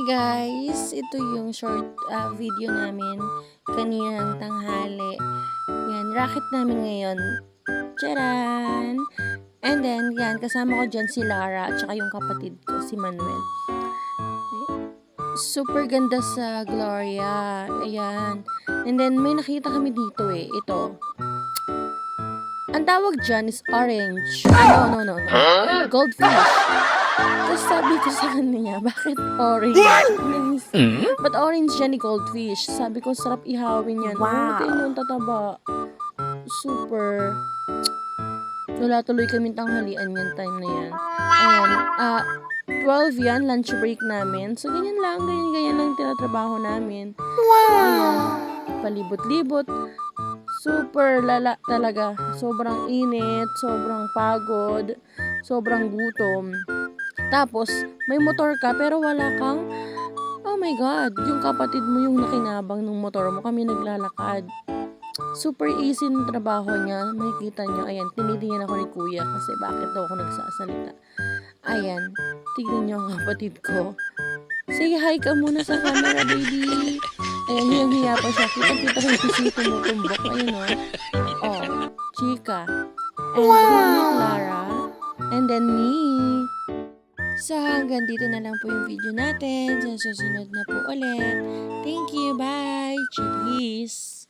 Guys, ito yung short video namin kaninang tanghali. Yan, racket namin ngayon. Charan! And then, yan, kasama ko dyan si Lara at saka yung kapatid ko, si Manuel. Super ganda sa Gloria. Ayan. And then, may nakita kami dito Ito. Ang tawag dyan is orange. No. Goldfish. Tapos sabi ko sa kanya, bakit orange? Ba't orange yan ni goldfish? Sabi ko, sarap ihawin yan. Wow. Tingnan yung tataba. Super. Wala tuloy kaming tanghalian yan time na yan. Ayan. 12 yan, lunch break namin. So, ganyan lang lang tinatrabaho namin. Wow! Palibot-libot. Super lala talaga. Sobrang init, sobrang pagod, sobrang gutom. Tapos, may motor ka pero wala kang, oh my God, yung kapatid mo yung nakinabang ng motor mo, kami naglalakad. Super easy ng trabaho niya. Makikita niyo, ayan, tinitingnan ako ni Kuya kasi bakit daw ako nagsasalita. Ayan, tignan niyo ang kapatid ko. Say hi ka muna sa camera, baby. Ayan, hiyang-hiya pa siya. Kita-kita ko yung pisi tumutumbok. Ayun Oh, chika. And then Clara. And then me. So, hanggang dito na lang po yung video natin. Sa susunod na po ulit. Thank you. Bye. Cheers.